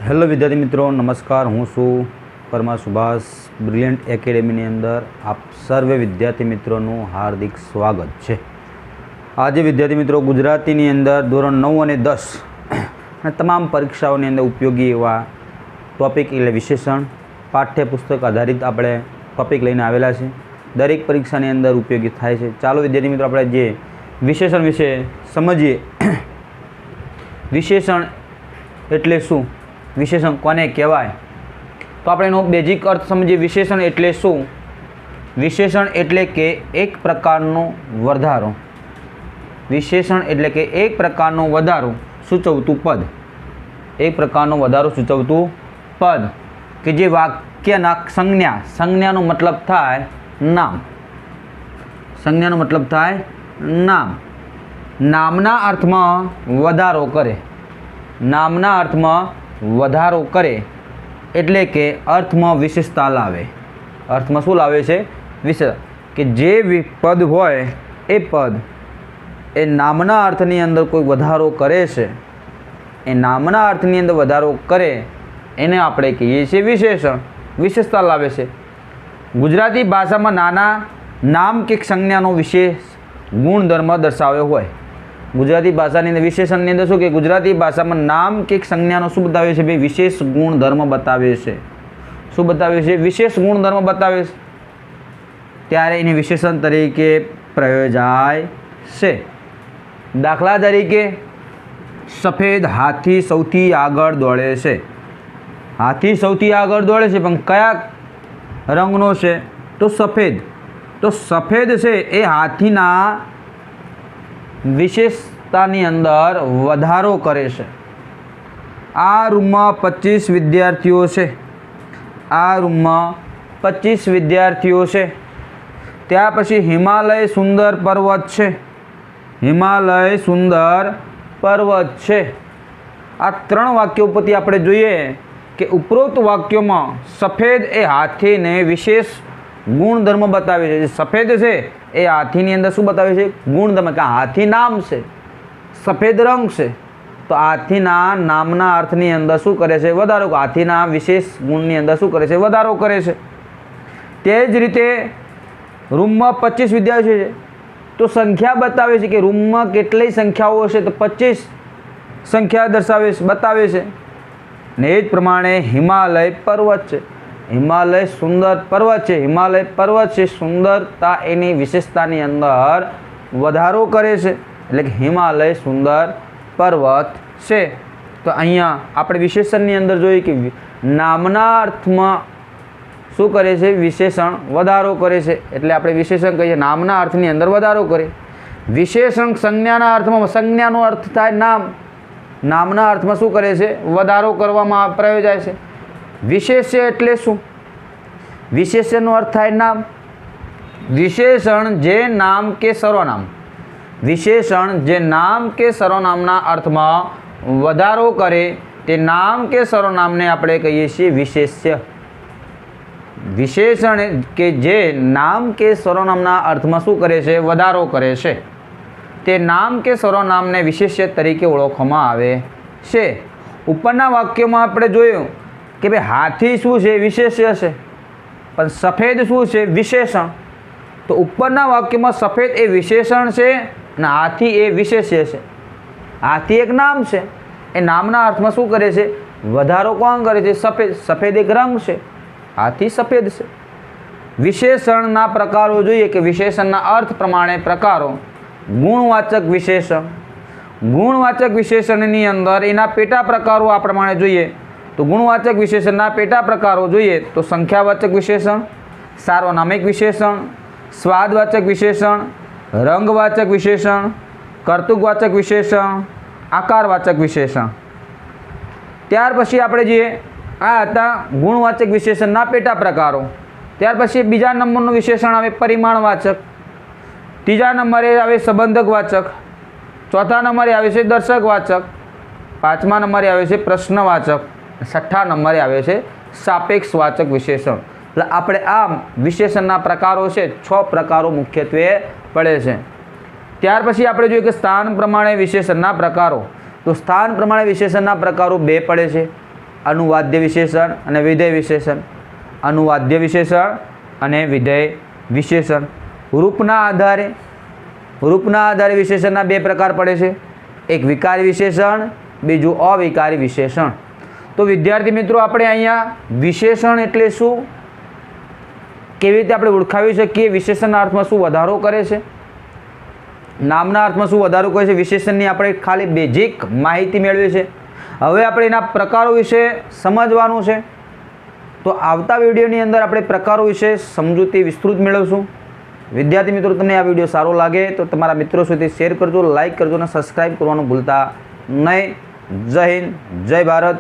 Hello વિદ્યાર્થી મિત્રો, નમસ્કાર. હું છું પરમાર સુભાષ. બ્રિલિયન્ટ એકેડેમીની અંદર આપ સર્વે વિદ્યાર્થી મિત્રોનું હાર્દિક સ્વાગત છે. આજે વિદ્યાર્થી મિત્રો ગુજરાતીની અંદર ધોરણ 9 અને 10 અને તમામ પરીક્ષાઓની અંદર ઉપયોગી એવા ટૉપિક એટલે વિશેષણ પાઠ્યપુસ્તક આધારિત આપણે ટૉપિક લઈને આવેલા છે. દરેક પરીક્ષાની અંદર ઉપયોગી થાય છે. ચાલો વિદ્યાર્થી મિત્રો આપણે જે વિશેષણ વિશે સમજીએ. વિશેષણ એટલે શું, વિશેષણ કોને કહેવાય, તો આપણે એનો બેઝિક અર્થ સમજીએ. વિશેષણ એટલે શું? વિશેષણ એટલે કે એક પ્રકારનો વધારો. વિશેષણ એટલે કે એક પ્રકારનો વધારો સૂચવતું પદ. એક પ્રકારનો વધારો સૂચવતું પદ કે જે વાક્યના સંજ્ઞાનો મતલબ થાય નામ. સંજ્ઞાનો મતલબ થાય નામ. નામના અર્થમાં વધારો કરે. નામના અર્થમાં વધારો કરે એટલે કે અર્થમાં વિશેષતા લાવે. અર્થમાં શું લાવે છે? વિશેષ. કે જે પદ હોય એ પદ એ નામના અર્થની અંદર કોઈ વધારો કરે છે, એ નામના અર્થની અંદર વધારો કરે એને આપણે કહીએ છીએ વિશેષણ. વિશેષતા લાવે છે. ગુજરાતી ભાષામાં નાના નામ કે સંજ્ઞાનો વિશેષ ગુણધર્મ દર્શાવ્યો હોય. ગુજરાતી ભાષાની અંદર વિશેષણની અંદર શું કે ગુજરાતી ભાષામાં નામ કે સંજ્ઞાનો શું બતાવે છે? ભાઈ વિશેષ ગુણધર્મ બતાવે છે. શું બતાવે છે? વિશેષ ગુણધર્મ બતાવે છે, ત્યારે એને વિશેષણ તરીકે પ્રયોજાય છે. દાખલા તરીકે સફેદ હાથી સૌથી આગળ દોડે છે. હાથી સૌથી આગળ દોડે છે, પણ કયા રંગનો છે? તો સફેદ. તો સફેદ છે એ હાથીના વિશેષતાની અંદર વધારો કરે છે. આ રૂમમાં 25 વિદ્યાર્થીઓ છે. આ રૂમમાં 25 વિદ્યાર્થીઓ છે. ત્યાર પછી હિમાલય સુંદર પર્વત છે. હિમાલય સુંદર પર્વત છે. આ 3 વાક્યો પરથી આપણે જોઈએ કે ઉપરોક્ત વાક્યોમાં સફેદ એ હાથીને વિશેષ ગુણધર્મ બતાવે છે. જે સફેદ છે એ હાથીની અંદર શું બતાવે છે? ગુણધર્મ. કે હાથી નામ છે, સફેદ રંગ છે, તો હાથીના નામના અર્થની અંદર શું કરે છે? વધારો. હાથીના વિશેષ ગુણની અંદર શું કરે છે? વધારો કરે છે. તે જ રીતે રૂમમાં 25 વિદ્યાર્થીઓ છે, તો સંખ્યા બતાવે છે કે રૂમમાં કેટલી સંખ્યાઓ હશે, તો 25 સંખ્યા બતાવે છે. ને એ જ પ્રમાણે હિમાલય પર્વત છે. હિમાલય સુંદર પર્વત છે. હિમાલય પર્વત છે, સુંદરતા એની વિશેષતાની અંદર વધારો કરે છે, એટલે કે હિમાલય સુંદર પર્વત છે. તો અહીંયા આપણે વિશેષણની અંદર જોઈએ કે નામના અર્થમાં શું કરે છે? વિશેષણ વધારો કરે છે, એટલે આપણે વિશેષણ કહીએ નામના અર્થની અંદર વધારો કરે. વિશેષણ સંજ્ઞાના અર્થમાં, સંજ્ઞાનો અર્થ થાય નામ, નામના અર્થમાં શું કરે છે? વધારો કરવામાં પ્રયોજાય છે. વિશેષ છે એટલે શું? વિશેષણનો અર્થ થાય નામ. વિશેષણ જે નામ કે સર્વનામ, વિશેષણ જે નામ કે સર્વનામના અર્થમાં વધારો કરે તે નામ કે સર્વનામને આપણે કહીએ છીએ વિશેષ્ય. વિશેષણ કે જે નામ કે સર્વનામના અર્થમાં શું કરે છે? વધારો કરે છે, તે નામ કે સર્વનામને વિશેષ્ય તરીકે ઓળખવામાં આવે છે. ઉપરના વાક્યોમાં આપણે જોયું કે ભાઈ હાથી શું છે? વિશેષ્ય છે. પણ સફેદ શું છે? વિશેષણ. તો ઉપરના વાક્યમાં સફેદ એ વિશેષણ છે અને હાથી એ વિશેષ્ય છે. હાથી એક નામ છે, એ નામના અર્થમાં શું કરે છે? વધારો કોણ કરે છે? સફેદ. સફેદ એક રંગ છે, હાથી સફેદ છે. વિશેષણના પ્રકારો જોઈએ કે વિશેષણના અર્થ પ્રમાણે પ્રકારો. ગુણવાચક વિશેષણ. ગુણવાચક વિશેષણની અંદર એના પેટા પ્રકારો આ પ્રમાણે જોઈએ. તો ગુણવાચક વિશેષણના પેટા પ્રકારો જોઈએ તો સંખ્યાવાચક વિશેષણ, સાર્વનામિક વિશેષણ, સ્વાદવાચક વિશેષણ, રંગવાચક વિશેષણ, કર્તૃકવાચક વિશેષણ, આકારવાચક વિશેષણ. ત્યાર પછી આપણે જોઈએ આ હતા ગુણવાચક વિશેષણના પેટા પ્રકારો. ત્યાર પછી બીજા નંબરનું વિશેષણ આવે પરિમાણવાચક. ત્રીજા નંબરે આવે સંબંધકવાચક. ચોથા નંબરે આવે છે દર્શકવાચક. પાંચમા નંબરે આવે છે પ્રશ્નવાચક. છઠ્ઠા નંબરે આવે છે સાપેક્ષવાચક વિશેષણ. એટલે આપણે આ વિશેષણના પ્રકારો છે 6 પ્રકારો મુખ્યત્વે પડે છે. ત્યાર પછી આપણે જોઈએ કે સ્થાન પ્રમાણે વિશેષણના પ્રકારો. તો સ્થાન પ્રમાણે વિશેષણના પ્રકારો 2 પડે છે. અનુવાદ્ય વિશેષણ અને વિધેય વિશેષણ. અનુવાદ્ય વિશેષણ અને વિધેય વિશેષણ. રૂપના આધારે વિશેષણના બે પ્રકાર પડે છે, એક વિકારી વિશેષણ, બીજું અવિકારી વિશેષણ. તો વિદ્યાર્થી મિત્રો આપણે અહીંયા વિશેષણ એટલે શું, કેવી રીતે આપણે ઓળખાવી શકીએ, વિશેષણના અર્થમાં શું વધારો કરે છે, નામના અર્થમાં શું વધારો કરે છે, વિશેષણની આપણે ખાલી બેઝિક માહિતી મેળવી છે. હવે આપણે એના પ્રકારો વિશે સમજવાનું છે. તો આવતા વિડીયોની અંદર આપણે પ્રકારો વિશે સમજૂતી વિસ્તૃત મેળવશું. વિદ્યાર્થી મિત્રો તમને આ વિડીયો સારો લાગે તો તમારા મિત્રો સુધી શેર કરજો, લાઇક કરજો અને સબસ્ક્રાઈબ કરવાનું ભૂલતા નહીં. જય હિન્દ, જય ભારત.